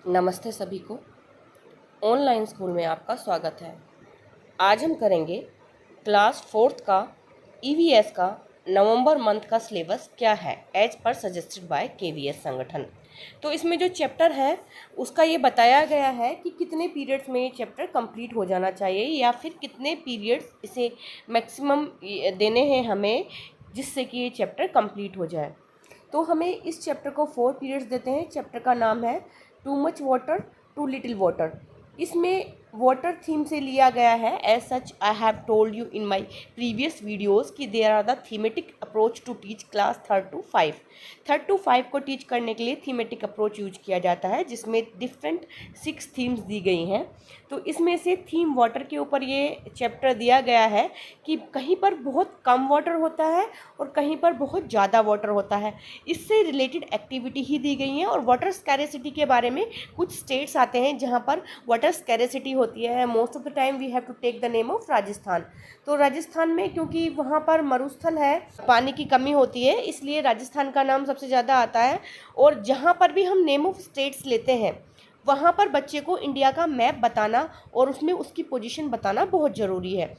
नमस्ते सभी को। ऑनलाइन स्कूल में आपका स्वागत है। आज हम करेंगे क्लास 4th का ईवीएस का नवंबर मंथ का सिलेबस क्या है as per suggested by KVS संगठन। तो इसमें जो चैप्टर है उसका ये बताया गया है कि कितने पीरियड्स में ये चैप्टर कंप्लीट हो जाना चाहिए या फिर कितने पीरियड्स इसे मैक्सिमम देने हैं हमें जिससे कि ये चैप्टर कंप्लीट हो जाए। तो हमें इस चैप्टर को 4 पीरियड्स देते हैं। चैप्टर का नाम है too much water too little water. इसमें वाटर थीम से लिया गया है। As such I have told you in my previous videos कि there are the thematic approach to teach class 3 to 5 को टीच करने के लिए थीमेटिक अप्रोच यूज किया जाता है जिसमें डिफरेंट 6 थीम्स दी गई हैं। तो इसमें से थीम वाटर के ऊपर ये चैप्टर दिया गया है कि कहीं पर बहुत कम वाटर होता है और कहीं पर बहुत ज़्यादा वाटर होता है। इससे रिलेटेड एक्टिविटी ही दी गई हैं और वाटर स्कैरेसिटी के बारे में कुछ स्टेट्स आते हैं जहाँ पर वाटर स्कैरेसिटी होती है। Most of the time we have to take the name of Rajasthan. तो राजस्थान में क्योंकि वहाँ पर मरुस्थल है, पानी की कमी होती है, इसलिए राजस्थान का नाम सबसे ज़्यादा आता है। और जहाँ पर भी हम नेम ऑफ स्टेट्स लेते हैं वहाँ पर बच्चे को इंडिया का मैप बताना और उसमें उसकी पोजीशन बताना बहुत ज़रूरी है।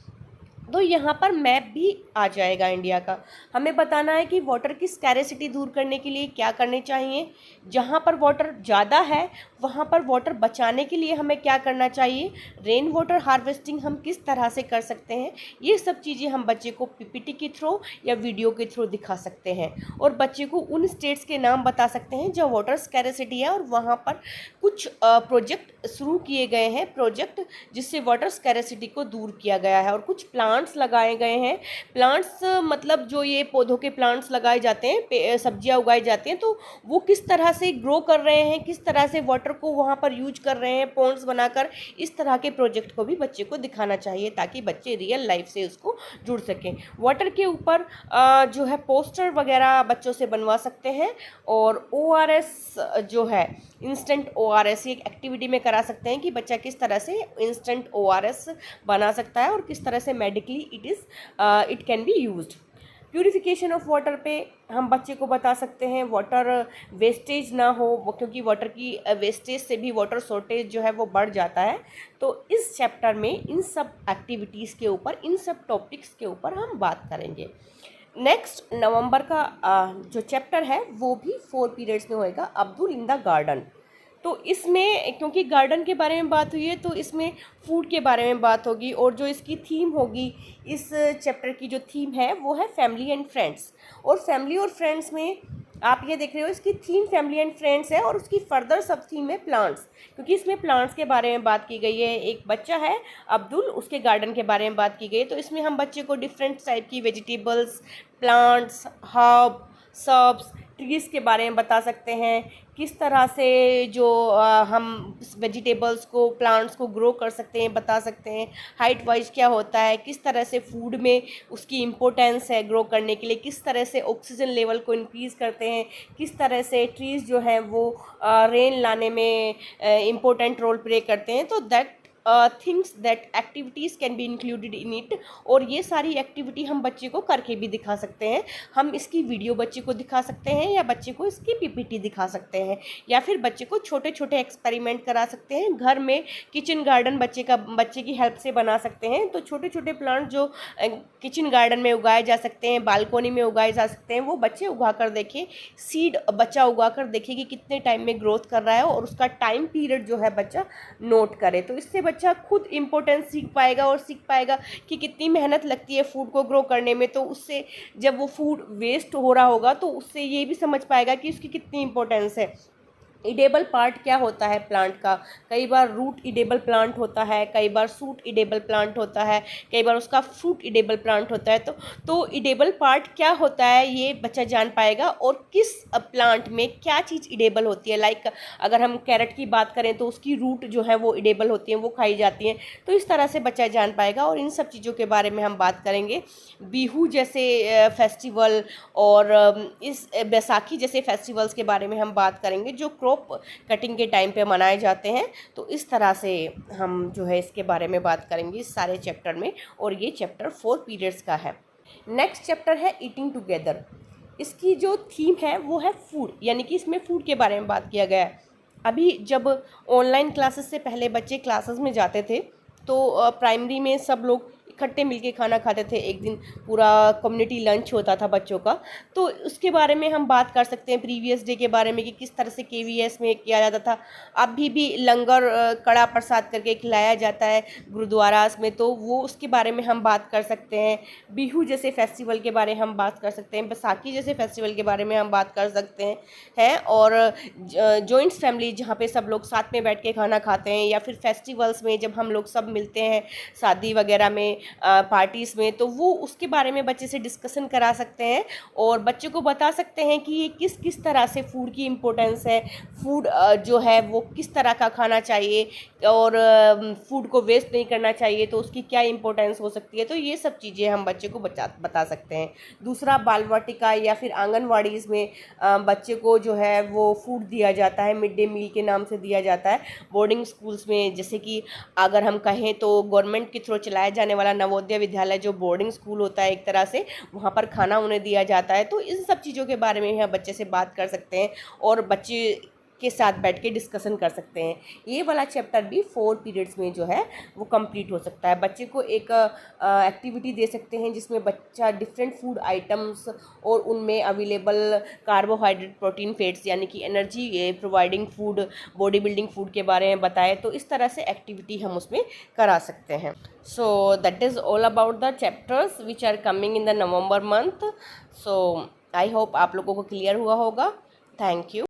तो यहाँ पर मैप भी आ जाएगा इंडिया का। हमें बताना है कि वाटर की स्कैरेसिटी दूर करने के लिए क्या करने चाहिए, जहाँ पर वाटर ज़्यादा है वहाँ पर वाटर बचाने के लिए हमें क्या करना चाहिए, रेन वाटर हार्वेस्टिंग हम किस तरह से कर सकते हैं। ये सब चीज़ें हम बच्चे को पीपीटी के थ्रू या वीडियो के थ्रू दिखा सकते हैं और बच्चे को उन स्टेट्स के नाम बता सकते हैं जहाँ वाटर स्कैरेसिटी है और वहाँ पर कुछ प्रोजेक्ट शुरू किए गए हैं, प्रोजेक्ट जिससे वाटर स्कैरेसिटी को दूर किया गया है। और कुछ प्लांट्स लगाए गए हैं। प्लांट्स मतलब जो ये पौधों के प्लांट्स लगाए जाते हैं, सब्जियां उगाई जाती हैं, तो वो किस तरह से ग्रो कर रहे हैं, किस तरह से वाटर को वहाँ पर यूज कर रहे हैं पॉन्ड्स बनाकर। इस तरह के प्रोजेक्ट को भी बच्चे को दिखाना चाहिए ताकि बच्चे रियल लाइफ से उसको जुड़ सकें। वाटर के ऊपर जो है पोस्टर वगैरह बच्चों से बनवा सकते हैं। और ओआरएस जो है इंस्टेंट ओआरएस एक एक्टिविटी में करा सकते हैं कि बच्चा किस तरह से इंस्टेंट ओआरएस बना सकता है और किस तरह से medically it can be used. Purification of water पे हम बच्चे को बता सकते हैं वाटर वेस्टेज ना हो, क्योंकि वाटर की वेस्टेज से भी वाटर शॉर्टेज जो है वो बढ़ जाता है। तो इस चैप्टर में इन सब एक्टिविटीज़ के ऊपर, इन सब टॉपिक्स के ऊपर हम बात करेंगे। नेक्स्ट नवंबर का जो चैप्टर है वो भी 4 पीरियड्स में होएगा, अब्दुल इन द गार्डन। तो इसमें क्योंकि गार्डन के बारे में बात हुई है तो इसमें फूड के बारे में बात होगी और जो इसकी थीम होगी, इस चैप्टर की जो थीम है वो है फैमिली एंड फ्रेंड्स। और फैमिली और फ्रेंड्स में आप ये देख रहे हो इसकी थीम फैमिली एंड फ्रेंड्स है और उसकी फर्दर सब थीम है प्लांट्स, क्योंकि इसमें प्लांट्स के बारे में बात की गई है। एक बच्चा है अब्दुल, उसके गार्डन के बारे में बात की गई है। तो इसमें हम बच्चे को डिफरेंट टाइप की vegetables, plants, herb, shrubs, trees के बारे में बता सकते हैं, किस तरह से जो हम वेजिटेबल्स को, प्लांट्स को ग्रो कर सकते हैं बता सकते हैं, हाइट वाइज क्या होता है, किस तरह से फूड में उसकी इम्पोर्टेंस है ग्रो करने के लिए, किस तरह से ऑक्सीजन लेवल को इंक्रीज़ करते हैं, किस तरह से ट्रीज़ जो हैं वो रेन लाने में इम्पोर्टेंट रोल प्ले करते हैं। तो that things that activities can be included in it. और ये सारी एक्टिविटी हम बच्चे को करके भी दिखा सकते हैं। हम इसकी वीडियो बच्चे को दिखा सकते हैं या बच्चे को इसकी पीपीटी दिखा सकते हैं या फिर बच्चे को छोटे छोटे एक्सपेरिमेंट करा सकते हैं। घर में किचन गार्डन बच्चे की हेल्प से बना सकते हैं। तो छोटे छोटे प्लांट जो किचन गार्डन में उगाए जा सकते हैं, बालकोनी में उगाए जा सकते हैं, वो बच्चे उगा कर देखें। सीड बच्चा उगा कर देखे कि कितने टाइम में ग्रोथ कर रहा है और उसका टाइम पीरियड जो है बच्चा नोट करे। तो इससे बच्चा खुद इम्पोर्टेंस सीख पाएगा और सीख पाएगा कि कितनी मेहनत लगती है फूड को ग्रो करने में। तो उससे जब वो फूड वेस्ट हो रहा होगा तो उससे ये भी समझ पाएगा कि उसकी कितनी इम्पोर्टेंस है। इडेबल पार्ट क्या होता है प्लांट का, कई बार रूट इडेबल प्लांट होता है, कई बार सूट इडेबल प्लांट होता है, कई बार उसका फ्रूट इडेबल प्लांट होता है। तो इडेबल पार्ट क्या होता है ये बच्चा जान पाएगा और किस प्लांट में क्या चीज़ इडेबल होती है। लाइक अगर हम कैरेट की बात करें तो उसकी रूट जो है वो इडेबल होती हैं, वो खाई जाती हैं। तो इस तरह से बच्चा जान पाएगा और इन सब चीज़ों के बारे में हम बात करेंगे। बिहू जैसे फेस्टिवल और इस बैसाखी जैसे फेस्टिवल्स के बारे में हम बात करेंगे जो क्रॉप कटिंग के टाइम पे मनाए जाते हैं। तो इस तरह से हम जो है इसके बारे में बात करेंगे इस सारे चैप्टर में। और ये चैप्टर 4 पीरियड्स का है। नेक्स्ट चैप्टर है ईटिंग टुगेदर। इसकी जो थीम है वो है फूड, यानी कि इसमें फूड के बारे में बात किया गया है। अभी जब ऑनलाइन क्लासेस से पहले बच्चे क्लासेस में जाते थे तो प्राइमरी में सब लोग इकट्ठे मिलके खाना खाते थे। एक दिन पूरा कम्युनिटी लंच होता था बच्चों का। तो उसके बारे में हम बात कर सकते हैं, प्रीवियस डे के बारे में, कि किस तरह से केवीएस में किया जाता था। अभी भी लंगर कड़ा प्रसाद करके खिलाया जाता है गुरुद्वारास में, तो वो उसके बारे में हम बात कर सकते हैं। बिहू जैसे फेस्टिवल के बारे में हम बात कर सकते हैं, बैसाखी जैसे फेस्टिवल के बारे में हम बात कर सकते हैं। और जॉइंट फैमिली जहाँ पे सब लोग साथ में बैठ के खाना खाते हैं, या फिर फेस्टिवल्स में जब हम लोग सब मिलते हैं शादी वगैरह में, पार्टीज़ में, तो वो उसके बारे में बच्चे से डिस्कशन करा सकते हैं और बच्चे को बता सकते हैं कि ये किस किस तरह से फूड की इम्पोर्टेंस है, फूड जो है वो किस तरह का खाना चाहिए, और फूड को वेस्ट नहीं करना चाहिए, तो उसकी क्या इम्पोर्टेंस हो सकती है। तो ये सब चीज़ें हम बच्चे को बता सकते हैं। दूसरा, बाल वाटिका या फिर आंगनवाड़ीज़ में बच्चे को जो है वो फूड दिया जाता है, मिड डे मील के नाम से दिया जाता है। बोर्डिंग स्कूल्स में, जैसे कि अगर हम कहें तो गवर्नमेंट के थ्रू चलाया जाने वाला नवोदय विद्यालय जो बोर्डिंग स्कूल होता है एक तरह से, वहाँ पर खाना उन्हें दिया जाता है। तो इन सब चीज़ों के बारे में हम बच्चे से बात कर सकते हैं और बच्चे के साथ बैठ के डिस्कशन कर सकते हैं। ये वाला चैप्टर भी 4 पीरियड्स में जो है वो कंप्लीट हो सकता है। बच्चे को एक एक्टिविटी दे सकते हैं जिसमें बच्चा डिफरेंट फूड आइटम्स और उनमें अवेलेबल कार्बोहाइड्रेट, प्रोटीन, फैट्स, यानी कि energy providing food, body building food के बारे में बताए। तो इस तरह से एक्टिविटी हम उसमें करा सकते हैं। So that is all about the chapters which are coming in the November month. So I hope आप लोगों को क्लियर हुआ होगा। Thank you.